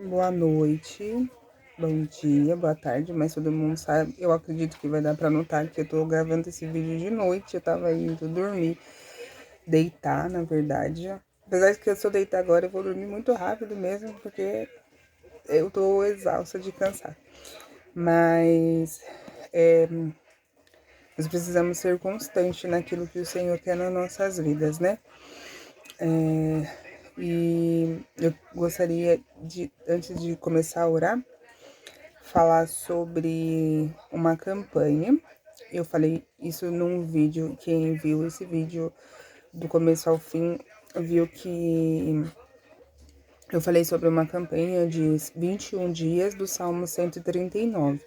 Boa noite, bom dia, boa tarde, mas todo mundo sabe. Eu acredito que vai dar pra notar que eu tô gravando esse vídeo de noite. Eu tava indo dormir, deitar, na verdade. Apesar de que eu sou deitar agora, eu vou dormir muito rápido mesmo, porque eu tô exausta de cansar. Mas nós precisamos ser constantes naquilo que o Senhor quer nas nossas vidas, né? E eu gostaria de, antes de começar a orar, falar sobre uma campanha. Eu falei isso num vídeo. Quem viu esse vídeo do começo ao fim viu que eu falei sobre uma campanha de 21 dias do Salmo 139.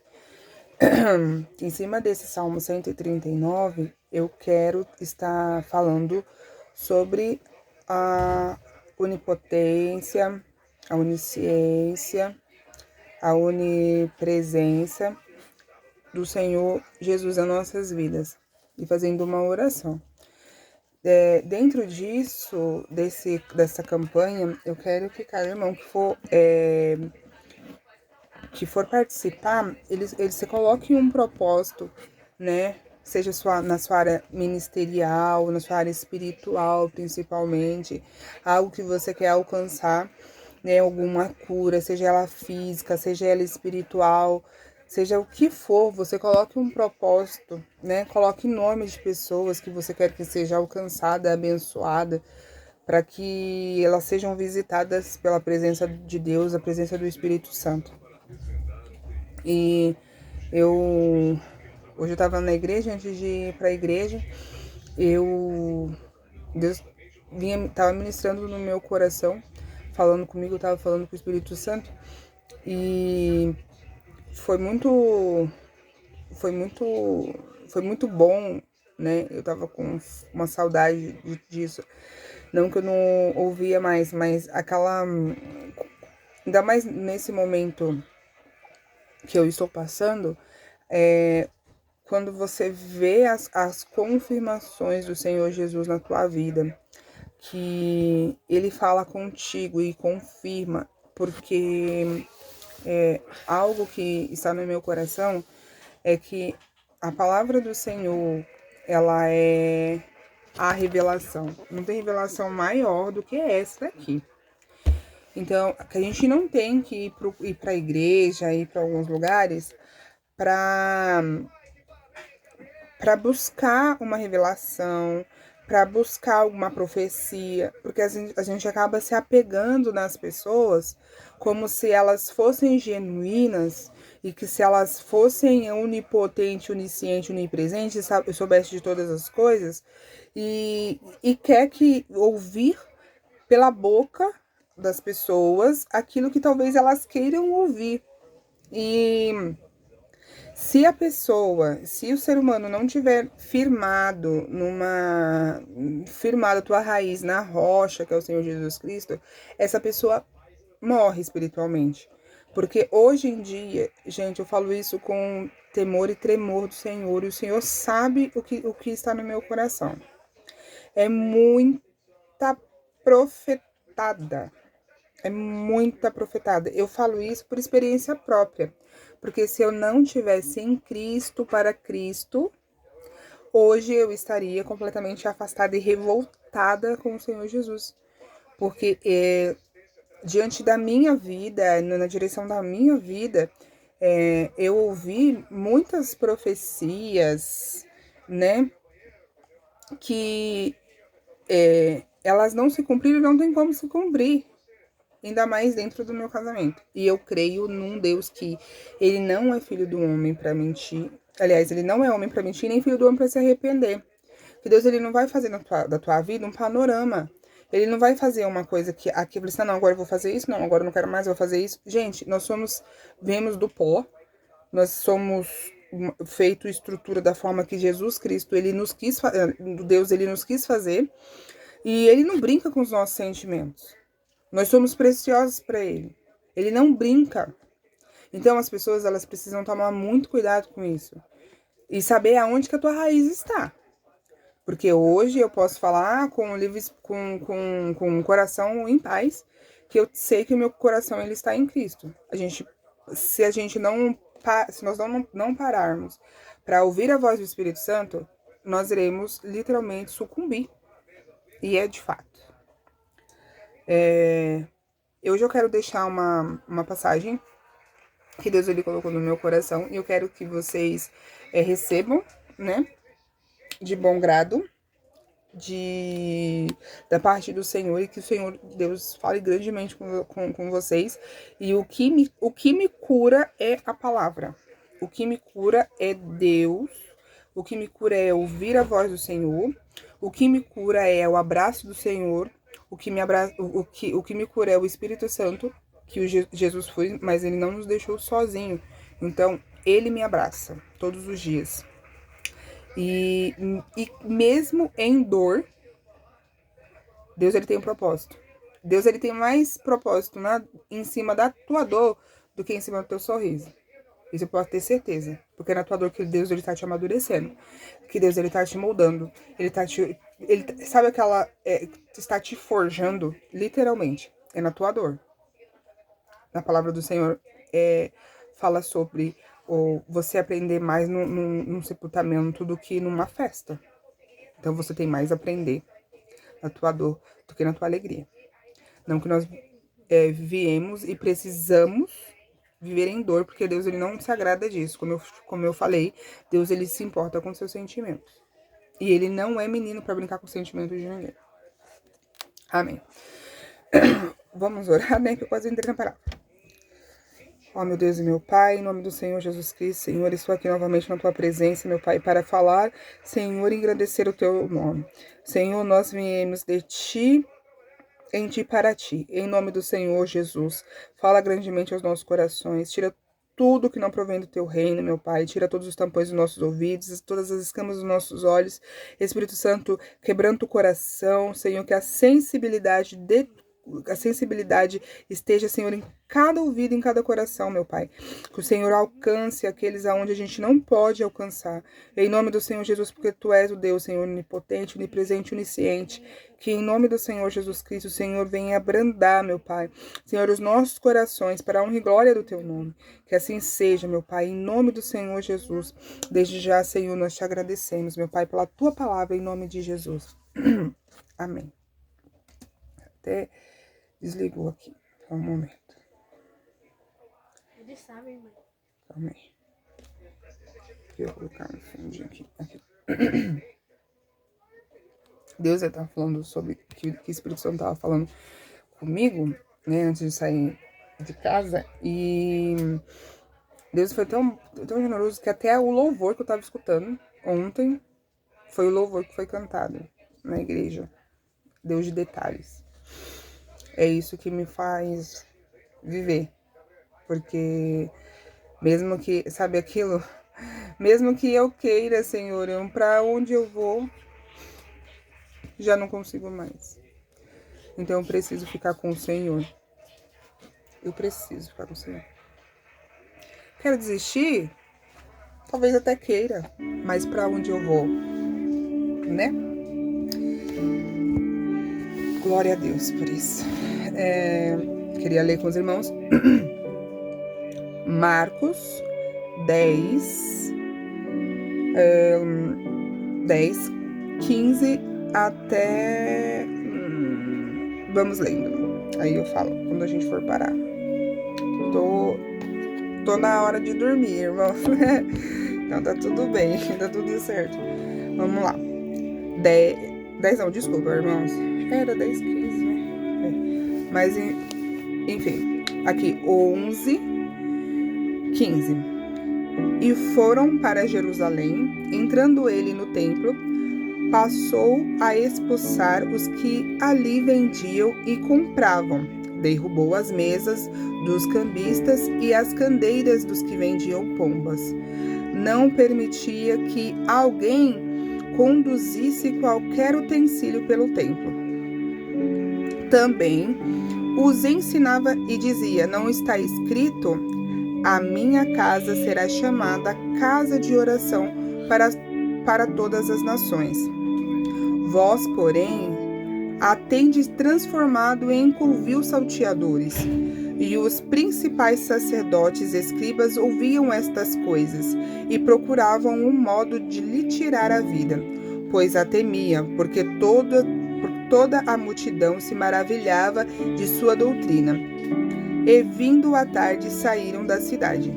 Em cima desse Salmo 139, eu quero estar falando sobre a onipotência, a onisciência, a onipresença do Senhor Jesus nas nossas vidas e fazendo uma oração. Dentro disso, dessa campanha, eu quero que cada irmão que for participar, ele se coloque um propósito, né? Seja na sua área ministerial, na sua área espiritual, principalmente, algo que você quer alcançar, né? Alguma cura, seja ela física, seja ela espiritual, seja o que for, você coloque um propósito, né? Coloque nomes de pessoas que você quer que seja alcançada, abençoada, para que elas sejam visitadas pela presença de Deus, a presença do Espírito Santo. E eu hoje eu estava na igreja, antes de ir para a igreja, Deus tava ministrando no meu coração, falando comigo, eu tava falando com o Espírito Santo, e foi muito foi muito foi muito bom, né? Eu tava com uma saudade disso. Não que eu não ouvia mais, mas aquela, ainda mais nesse momento que eu estou passando, quando você vê as confirmações do Senhor Jesus na tua vida, que Ele fala contigo e confirma, porque algo que está no meu coração é que a palavra do Senhor, ela é a revelação. Não tem revelação maior do que essa daqui. Então, a gente não tem que ir para a igreja, ir para alguns lugares para buscar uma revelação, para buscar alguma profecia, porque a gente acaba se apegando nas pessoas como se elas fossem genuínas e que se elas fossem onipotente, onisciente, onipresente, soubesse de todas as coisas, e quer que ouvir pela boca das pessoas aquilo que talvez elas queiram ouvir. E se o ser humano não tiver firmado a tua raiz na rocha, que é o Senhor Jesus Cristo, essa pessoa morre espiritualmente. Porque hoje em dia, gente, eu falo isso com temor e tremor do Senhor, e o Senhor sabe o que está no meu coração. É muita profetada. É muita profetada. Eu falo isso por experiência própria. Porque se eu não tivesse em Cristo, para Cristo, hoje eu estaria completamente afastada e revoltada com o Senhor Jesus. Porque diante da minha vida, na direção da minha vida, eu ouvi muitas profecias, né? Que elas não se cumpriram e não tem como se cumprir. Ainda mais dentro do meu casamento. E eu creio num Deus que ele não é filho do homem para mentir. Aliás, ele não é homem para mentir, nem filho do homem para se arrepender. Que Deus ele não vai fazer da tua vida um panorama. Ele não vai fazer uma coisa que aqui você assim, não, agora eu vou fazer isso, não, agora eu não quero mais, eu vou fazer isso. Gente, vemos do pó, nós somos feito estrutura da forma que Jesus Cristo, ele nos quis, Deus ele nos quis fazer, e ele não brinca com os nossos sentimentos. Nós somos preciosos para ele. Ele não brinca. Então as pessoas elas precisam tomar muito cuidado com isso e saber aonde que a tua raiz está. Porque hoje eu posso falar com o coração em paz que eu sei que o meu coração ele está em Cristo. Se nós não pararmos para ouvir a voz do Espírito Santo, nós iremos literalmente sucumbir. E é de fato. Hoje eu quero deixar uma passagem que Deus ele colocou no meu coração e eu quero que vocês recebam, né, de bom grado, da parte do Senhor, e que o Senhor Deus fale grandemente com vocês. E o que me cura é a palavra. O que me cura é Deus. O que me cura é ouvir a voz do Senhor. O que me cura é o abraço do Senhor. O que me cura é o Espírito Santo, que o Jesus foi, mas ele não nos deixou sozinho. Então, ele me abraça todos os dias. E mesmo em dor, Deus ele tem um propósito. Deus ele tem mais propósito em cima da tua dor do que em cima do teu sorriso. Isso eu posso ter certeza. Porque é na tua dor que Deus ele tá te amadurecendo. Que Deus ele tá te moldando. Sabe aquela... está te forjando, literalmente. É na tua dor. Na palavra do Senhor, fala sobre você aprender mais num sepultamento do que numa festa. Então, você tem mais a aprender na tua dor do que na tua alegria. Não que nós viemos e precisamos viver em dor, porque Deus ele não se agrada disso. Como eu falei, Deus ele se importa com seus sentimentos. E ele não é menino para brincar com os sentimentos de ninguém. Amém. Vamos orar, né? Que eu quase entrei na palavra. Ó, meu Deus e meu Pai, em nome do Senhor Jesus Cristo, Senhor, estou aqui novamente na Tua presença, meu Pai, para falar, Senhor, engrandecer o Teu nome. Senhor, nós viemos de Ti, em Ti, para Ti. Em nome do Senhor Jesus, fala grandemente aos nossos corações, tira tudo que não provém do Teu reino, meu Pai, tira todos os tampões dos nossos ouvidos, todas as escamas dos nossos olhos. Espírito Santo, quebrando o coração, Senhor, que a sensibilidade esteja, Senhor, em cada ouvido, em cada coração, meu Pai. Que o Senhor alcance aqueles aonde a gente não pode alcançar. Em nome do Senhor Jesus, porque Tu és o Deus, Senhor, onipotente, onipresente, onisciente. Que em nome do Senhor Jesus Cristo, o Senhor venha abrandar, meu Pai. Senhor, os nossos corações para a honra e glória do Teu nome. Que assim seja, meu Pai, em nome do Senhor Jesus. Desde já, Senhor, nós te agradecemos, meu Pai, pela Tua palavra, em nome de Jesus. Amém. Até desligou aqui. Só um momento. Eles sabem, mãe. Calma aí. Eu vou colocar um fundinho aqui. Deus estava falando sobre que o Espírito Santo estava falando comigo, né, antes de sair de casa. E Deus foi tão generoso que até o louvor que eu estava escutando ontem foi o louvor que foi cantado na igreja. Deus de detalhes. É isso que me faz viver. Porque mesmo que, sabe aquilo? Mesmo que eu queira, Senhor, para onde eu vou, já não consigo mais. Então eu preciso ficar com o Senhor. Eu preciso ficar com o Senhor. Quero desistir? Talvez até queira. Mas para onde eu vou? Né? Glória a Deus por isso. Queria ler com os irmãos. Marcos 10, 15 até... vamos lendo. Aí eu falo, quando a gente for parar. Tô na hora de dormir, irmão. Então tá tudo bem, tá tudo certo. Vamos lá. 10 não, desculpa, irmãos. Era 10, 15, né? Mas, enfim. Aqui, 11, 15. E foram para Jerusalém. Entrando ele no templo, passou a expulsar os que ali vendiam e compravam. Derrubou as mesas dos cambistas e as candeiras dos que vendiam pombas. Não permitia que alguém conduzisse qualquer utensílio pelo templo. Também os ensinava e dizia: não está escrito: a minha casa será chamada casa de oração para todas as nações. Vós, porém, a tendes transformado em covil salteadores. E os principais sacerdotes escribas ouviam estas coisas e procuravam um modo de lhe tirar a vida, pois a temia, porque toda a multidão se maravilhava de sua doutrina. E vindo à tarde saíram da cidade.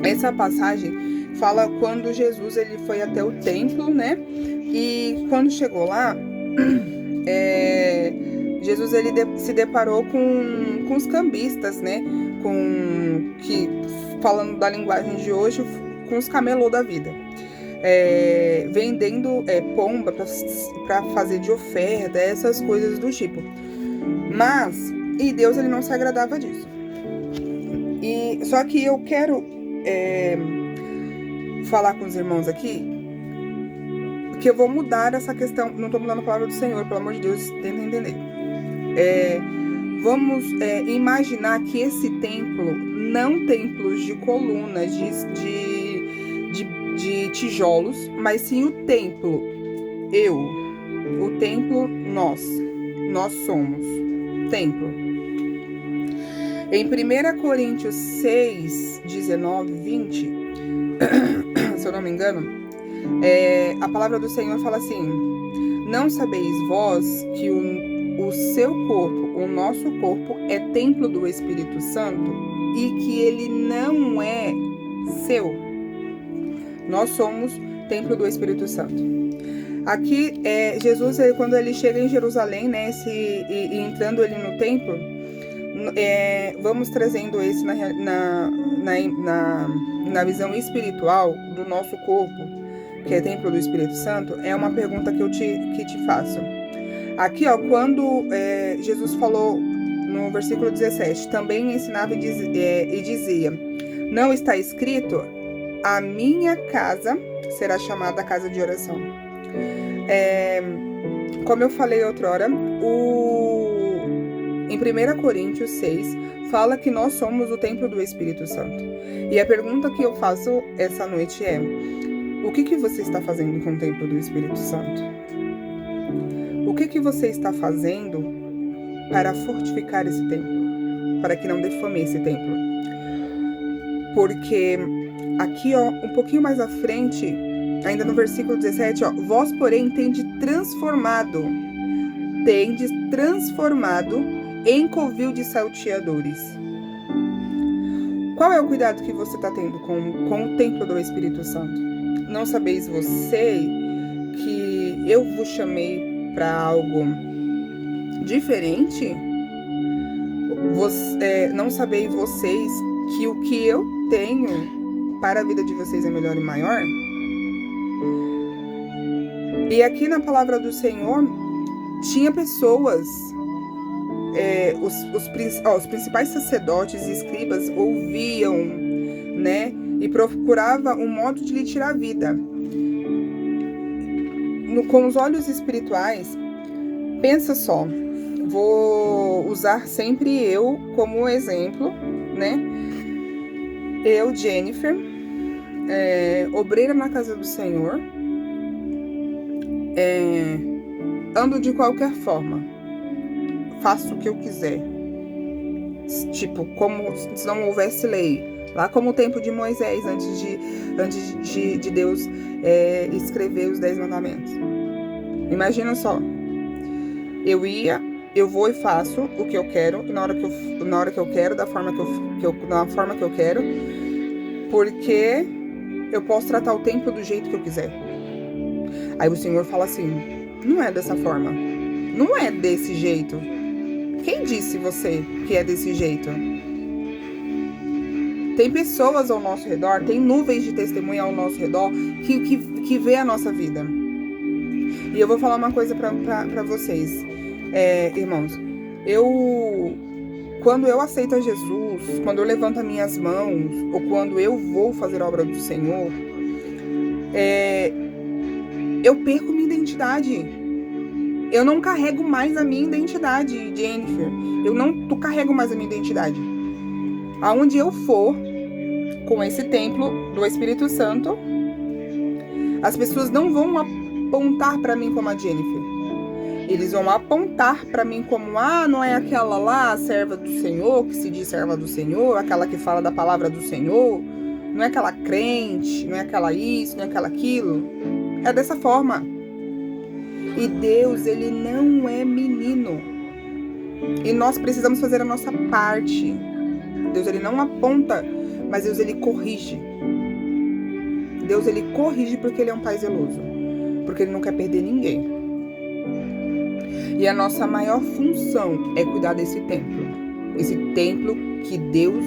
Essa passagem fala quando Jesus ele foi até o templo, né? E quando chegou lá, Jesus ele se deparou com os cambistas, né? Falando da linguagem de hoje, com os camelô da vida. Vendendo pomba para fazer de oferta, essas coisas do tipo. E Deus ele não se agradava disso. Só que eu quero falar com os irmãos aqui que eu vou mudar essa questão. Não estou mudando a palavra do Senhor, pelo amor de Deus, tenta entender. Vamos imaginar que esse templo, não templos de colunas, de tijolos, mas sim o templo, o templo nós somos templo. Em 1 Coríntios 6, 19, 20, se eu não me engano, a palavra do Senhor fala assim: não sabeis vós que o seu corpo, o nosso corpo, é templo do Espírito Santo e que ele não é seu? Nós somos templo do Espírito Santo. Aqui, Jesus, quando ele chega em Jerusalém, né, entrando ele no templo, vamos trazendo esse na visão espiritual do nosso corpo, que é templo do Espírito Santo. É uma pergunta que eu te faço. Aqui, quando Jesus falou no versículo 17, também ensinava e dizia: não está escrito, a minha casa será chamada casa de oração. Como eu falei outrora, em 1 Coríntios 6, fala que nós somos o templo do Espírito Santo. E a pergunta que eu faço essa noite é: o que você está fazendo com o templo do Espírito Santo? O que você está fazendo para fortificar esse templo? Para que não defame esse templo? Porque aqui, um pouquinho mais à frente, ainda no versículo 17, vós, porém, tendes transformado em covil de salteadores. Qual é o cuidado que você está tendo com o templo do Espírito Santo? Não sabeis você que eu vos chamei para algo diferente? Não sabeis vocês que o que eu tenho para a vida de vocês é melhor e maior? E aqui na palavra do Senhor tinha pessoas, os principais sacerdotes e escribas ouviam, né, e procurava um modo de lhe tirar a vida. Com os olhos espirituais, pensa só, vou usar sempre eu como exemplo, né? Eu, Jennifer, obreira na casa do Senhor, ando de qualquer forma, faço o que eu quiser, tipo, como se não houvesse lei, lá como o tempo de Moisés, antes de Deus escrever os 10 mandamentos. Imagina só, eu vou e faço o que eu quero, na hora que eu quero, da forma que eu quero, porque eu posso tratar o templo do jeito que eu quiser. Aí o Senhor fala assim: não é dessa forma, não é desse jeito. Quem disse você que é desse jeito? Tem pessoas ao nosso redor, tem nuvens de testemunha ao nosso redor que vê a nossa vida. E eu vou falar uma coisa para vocês, irmãos. Quando eu aceito a Jesus, quando eu levanto as minhas mãos, ou quando eu vou fazer a obra do Senhor, eu perco minha identidade. Eu não carrego mais a minha identidade, Jennifer. Eu não carrego mais a minha identidade. Aonde eu for, com esse templo do Espírito Santo, as pessoas não vão apontar para mim como a Jennifer. Eles vão apontar para mim como, não é aquela lá, a serva do Senhor, que se diz serva do Senhor, aquela que fala da palavra do Senhor, não é aquela crente, não é aquela isso, não é aquela aquilo. É dessa forma. E Deus, ele não é menino. E nós precisamos fazer a nossa parte. Deus, ele não aponta, mas Deus, ele corrige. Deus, ele corrige porque ele é um pai zeloso. Porque ele não quer perder ninguém. E a nossa maior função é cuidar desse templo. Esse templo que Deus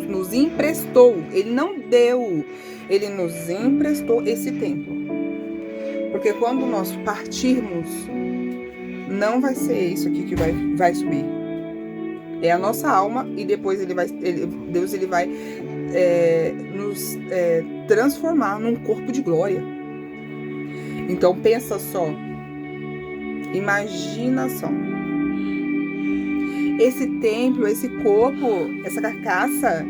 nos emprestou. Ele não deu, ele nos emprestou esse templo. Porque quando nós partirmos, não vai ser isso aqui que vai subir. É a nossa alma e depois Deus ele vai nos transformar num corpo de glória. Então pensa só, imagina só. Esse templo, esse corpo, essa carcaça,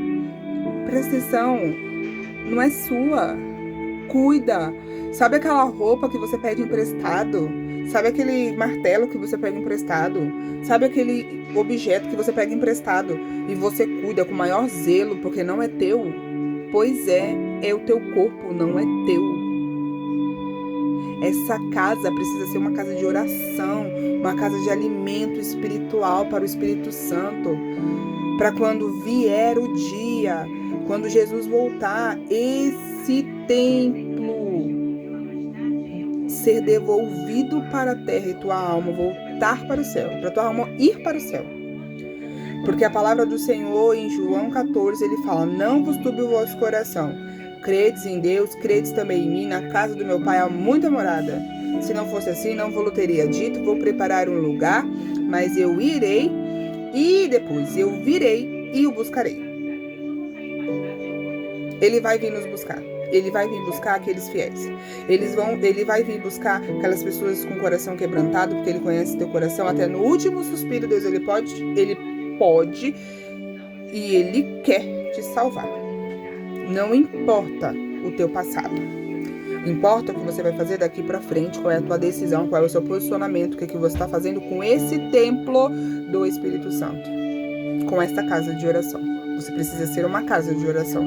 presta atenção, não é sua. Cuida. Sabe aquela roupa que você pede emprestado? Sabe aquele martelo que você pega emprestado? Sabe aquele objeto que você pega emprestado? E você cuida com o maior zelo porque não é teu? Pois é o teu corpo, não é teu. Essa casa precisa ser uma casa de oração, uma casa de alimento espiritual para o Espírito Santo. Para quando vier o dia, quando Jesus voltar, esse templo ser devolvido para a terra e tua alma voltar para o céu, para tua alma ir para o céu. Porque a palavra do Senhor em João 14, ele fala, não vos turbe o vosso coração, credes em Deus, credes também em mim, na casa do meu pai há muita morada. Se não fosse assim, não vos teria dito, vou preparar um lugar, mas eu irei e depois eu virei e o buscarei. Ele vai vir nos buscar. Ele vai vir buscar aqueles fiéis. Ele vai vir buscar aquelas pessoas com o coração quebrantado, porque ele conhece teu coração até no último suspiro. Deus, ele pode e ele quer te salvar. Não importa o teu passado. Importa o que você vai fazer daqui para frente, qual é a tua decisão, qual é o seu posicionamento, o que você está fazendo com esse templo do Espírito Santo, com esta casa de oração. Você precisa ser uma casa de oração.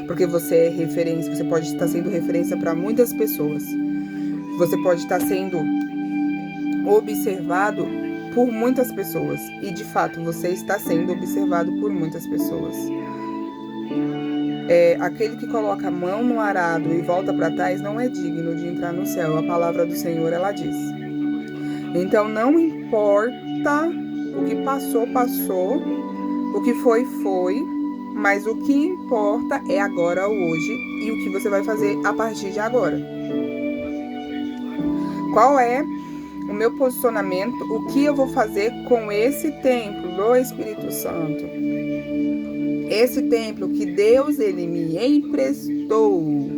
Porque você é referência, você pode estar sendo referência para muitas pessoas. Você pode estar sendo observado por muitas pessoas. E de fato, você está sendo observado por muitas pessoas. Aquele que coloca a mão no arado e volta para trás não é digno de entrar no céu. A palavra do Senhor, ela diz. Então, não importa o que passou, o que foi. Mas o que importa é agora, hoje, e o que você vai fazer a partir de agora. Qual é o meu posicionamento? O que eu vou fazer com esse templo do Espírito Santo? Esse templo que Deus, ele me emprestou.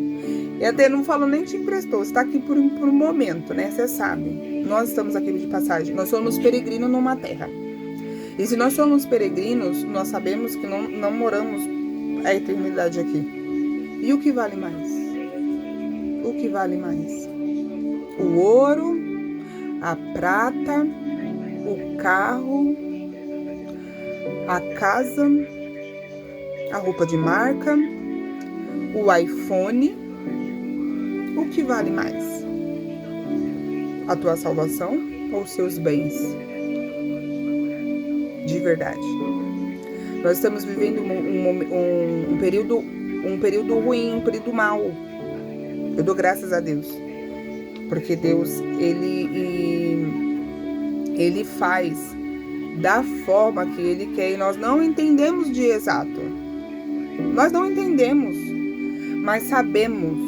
Eu até não falo nem te emprestou, você está aqui por um momento, né? Você sabe. Nós estamos aqui de passagem. Nós somos peregrinos numa terra. E se nós somos peregrinos, nós sabemos que não moramos a eternidade aqui. E o que vale mais? O que vale mais? O ouro, a prata, o carro, a casa, a roupa de marca, o iPhone. O que vale mais? A tua salvação ou os seus bens? De verdade. Nós estamos vivendo um período ruim, um período mau. Eu dou graças a Deus. Porque Deus, Ele faz da forma que Ele quer. E nós não entendemos de exato. Nós não entendemos. Mas sabemos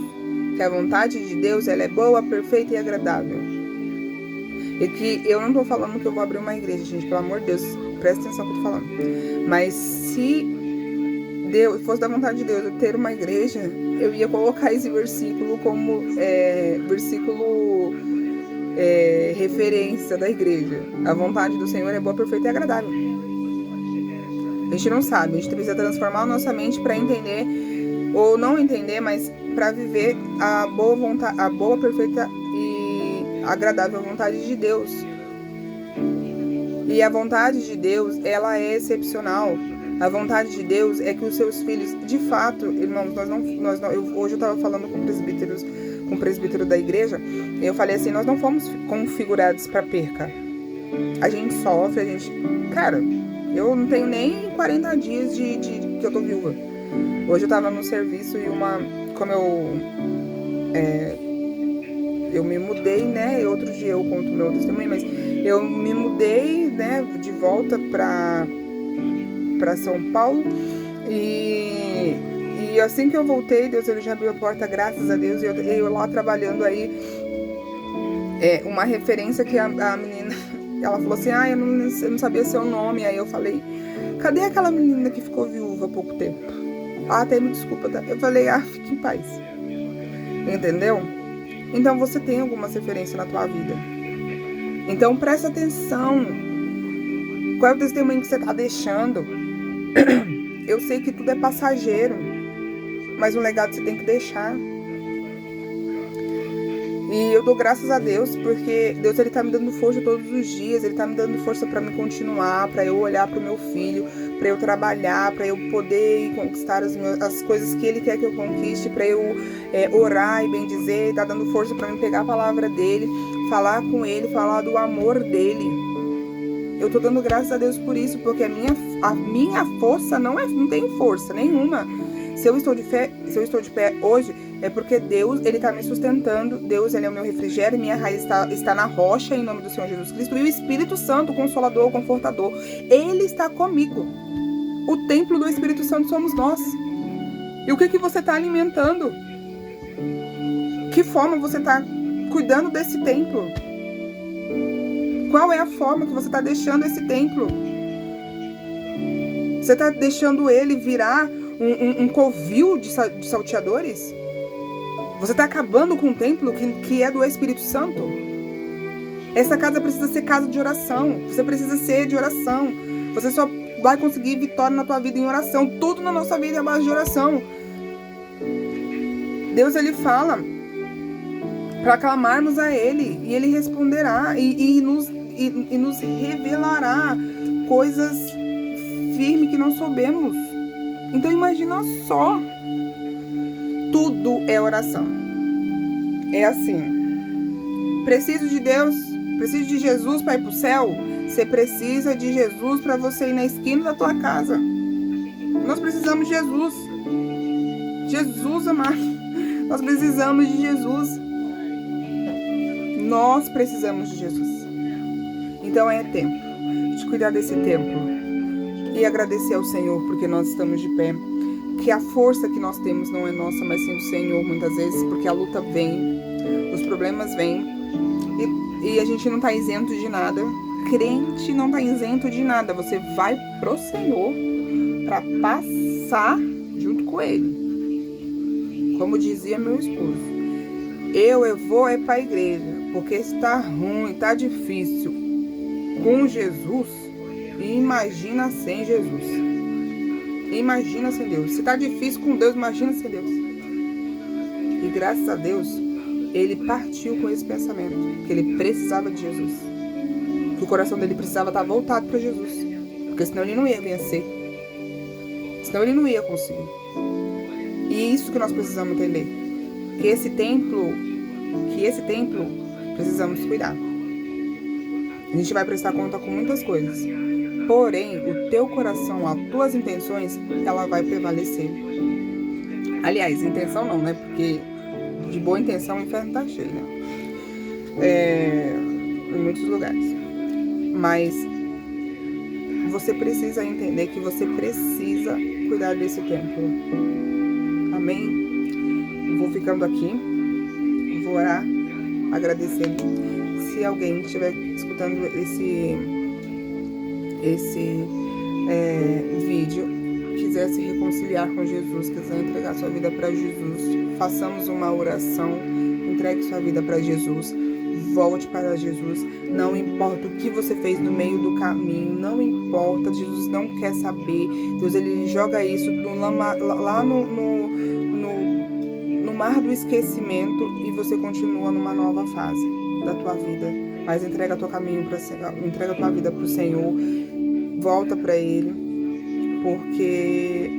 que a vontade de Deus, ela é boa, perfeita e agradável. E que eu não estou falando que eu vou abrir uma igreja, gente. Pelo amor de Deus. Presta atenção no que eu tô falando. Mas se Deus fosse da vontade de Deus eu ter uma igreja, eu ia colocar esse versículo como versículo referência da igreja. A vontade do Senhor é boa, perfeita e agradável. A gente não sabe, a gente precisa transformar a nossa mente para entender, ou não entender, mas para viver a boa vontade, a boa, perfeita e agradável à vontade de Deus. E a vontade de Deus, ela é excepcional. A vontade de Deus é que os seus filhos, de fato, irmãos, hoje eu estava falando com o presbítero da igreja, e eu falei assim, nós não fomos configurados para perca. A gente sofre, cara, eu não tenho nem 40 dias de que eu tô viúva. Hoje eu tava no serviço e como eu me mudei, né? Outro dia eu conto o meu testemunho, mas eu me mudei, né, de volta para São Paulo e assim que eu voltei, Deus ele já abriu a porta, graças a Deus, e eu lá trabalhando aí, uma referência que a menina, ela falou assim, eu não sabia seu nome, aí eu falei, cadê aquela menina que ficou viúva há pouco tempo? Até me desculpa, tá? Eu falei, fique em paz, entendeu? Então você tem algumas referências na tua vida, então presta atenção, qual é o testemunho que você tá deixando? Eu sei que tudo é passageiro, mas um legado você tem que deixar. E eu dou graças a Deus, porque Deus ele tá me dando força todos os dias, ele tá me dando força para me continuar, para eu olhar para o meu filho, para eu trabalhar, para eu poder ir conquistar as coisas que ele quer que eu conquiste, para eu orar e bendizer, tá dando força para me pegar a palavra dele, falar com ele, falar do amor dele. Eu tô dando graças a Deus por isso, porque a minha força não tem força nenhuma. Se eu estou de pé hoje, é porque Deus, ele tá me sustentando. Deus, ele é o meu refrigério, minha raiz está na rocha, em nome do Senhor Jesus Cristo. E o Espírito Santo, o Consolador, o Confortador, ele está comigo. O templo do Espírito Santo somos nós. E o que você está alimentando? Que forma você está cuidando desse templo? Qual é a forma que você está deixando esse templo? Você está deixando ele virar um covil de salteadores? Você está acabando com o templo que é do Espírito Santo? Essa casa precisa ser casa de oração. Você precisa ser de oração. Você só vai conseguir vitória na tua vida em oração. Tudo na nossa vida é a base de oração. Deus, ele fala para clamarmos a ele, e ele responderá e nos revelará coisas firmes que não soubemos. Então imagina só, tudo é oração. É assim, preciso de Deus, preciso de Jesus para ir para o céu. Você precisa de Jesus para você ir na esquina da tua casa. Nós precisamos de Jesus. Jesus, amado, nós precisamos de Jesus. Nós precisamos de Jesus. Então é tempo de cuidar desse templo e agradecer ao Senhor porque nós estamos de pé. Que a força que nós temos não é nossa, mas sim do Senhor muitas vezes, porque a luta vem, os problemas vêm e a gente não está isento de nada. Crente não está isento de nada. Você vai pro Senhor para passar junto com Ele. Como dizia meu esposo, eu vou para a igreja porque está ruim, está difícil com Jesus, e imagina sem Jesus. Imagina sem Deus. Se está difícil com Deus, imagina sem Deus. E graças a Deus, ele partiu com esse pensamento, que ele precisava de Jesus, que o coração dele precisava estar voltado para Jesus, porque senão ele não ia vencer, senão ele não ia conseguir. E isso que nós precisamos entender, que esse templo precisamos cuidar. A gente vai prestar conta com muitas coisas, porém o teu coração, as tuas intenções, ela vai prevalecer. Aliás, intenção não, né? Porque de boa intenção o inferno tá cheio, né? Em muitos lugares. Mas você precisa entender que você precisa cuidar desse templo. Amém? Vou ficando aqui, vou orar, agradecendo. Se alguém estiver escutando esse vídeo, quiser se reconciliar com Jesus, quiser entregar sua vida para Jesus, façamos uma oração, entregue sua vida para Jesus, volte para Jesus. Não importa o que você fez no meio do caminho, não importa, Jesus não quer saber. Deus, ele joga isso lá no mar do esquecimento, e você continua numa nova fase. da tua vida, mas entrega teu caminho entrega a tua vida para o Senhor, volta para Ele, porque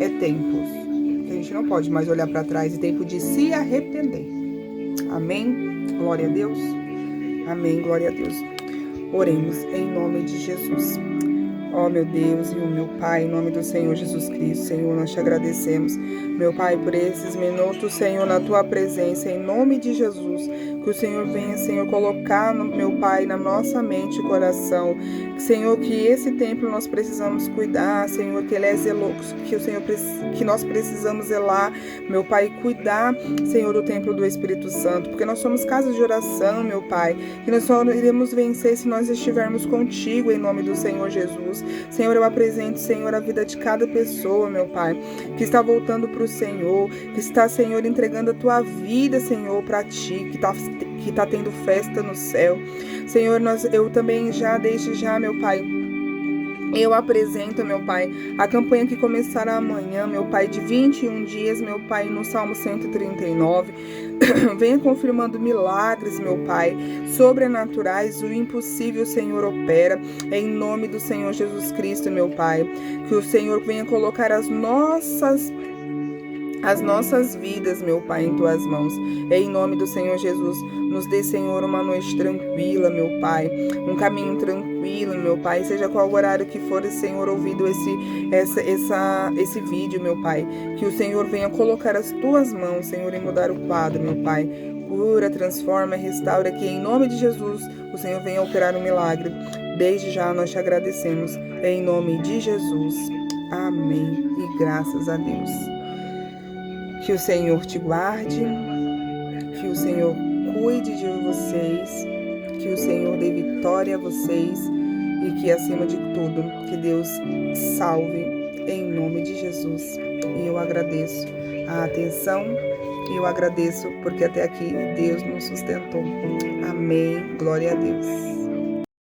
é tempo que a gente não pode mais olhar para trás, é tempo de se arrepender. Amém? Glória a Deus. Amém, glória a Deus. Oremos em nome de Jesus. Ó meu Deus e o meu Pai, em nome do Senhor Jesus Cristo, Senhor, nós te agradecemos, meu Pai, por esses minutos, Senhor, na tua presença, em nome de Jesus, que o Senhor venha, Senhor, colocar, meu Pai, na nossa mente e coração, Senhor, que esse templo nós precisamos cuidar, Senhor, que ele é zeloso, que o Senhor, que nós precisamos zelar, meu Pai, cuidar, Senhor, do templo do Espírito Santo, porque nós somos casas de oração, meu Pai, que nós só iremos vencer se nós estivermos contigo, em nome do Senhor Jesus. Senhor, eu apresento, Senhor, a vida de cada pessoa, meu Pai, que está voltando para o Senhor, que está, Senhor, entregando a tua vida, Senhor, para ti, que está tendo festa no céu. Senhor, eu também desde já, meu Pai, eu apresento, meu Pai, a campanha que começará amanhã, meu Pai, de 21 dias, meu Pai, no Salmo 139. Venha confirmando milagres, meu Pai, sobrenaturais, o impossível, Senhor, opera, em nome do Senhor Jesus Cristo, meu Pai. Que o Senhor venha colocar as nossas vidas, meu Pai, em tuas mãos. Em nome do Senhor Jesus, nos dê, Senhor, uma noite tranquila, meu Pai, um caminho tranquilo, meu Pai, seja qual horário que for, Senhor, ouvido esse vídeo, meu Pai, que o Senhor venha colocar as tuas mãos, Senhor, e mudar o quadro, meu Pai. Cura, transforma, restaura, que em nome de Jesus o Senhor venha operar um milagre. Desde já nós te agradecemos, em nome de Jesus. Amém. E graças a Deus. Que o Senhor te guarde, que o Senhor cuide de vocês, que o Senhor dê vitória a vocês e que, acima de tudo, que Deus salve em nome de Jesus. E eu agradeço a atenção e eu agradeço porque até aqui Deus nos sustentou. Amém. Glória a Deus.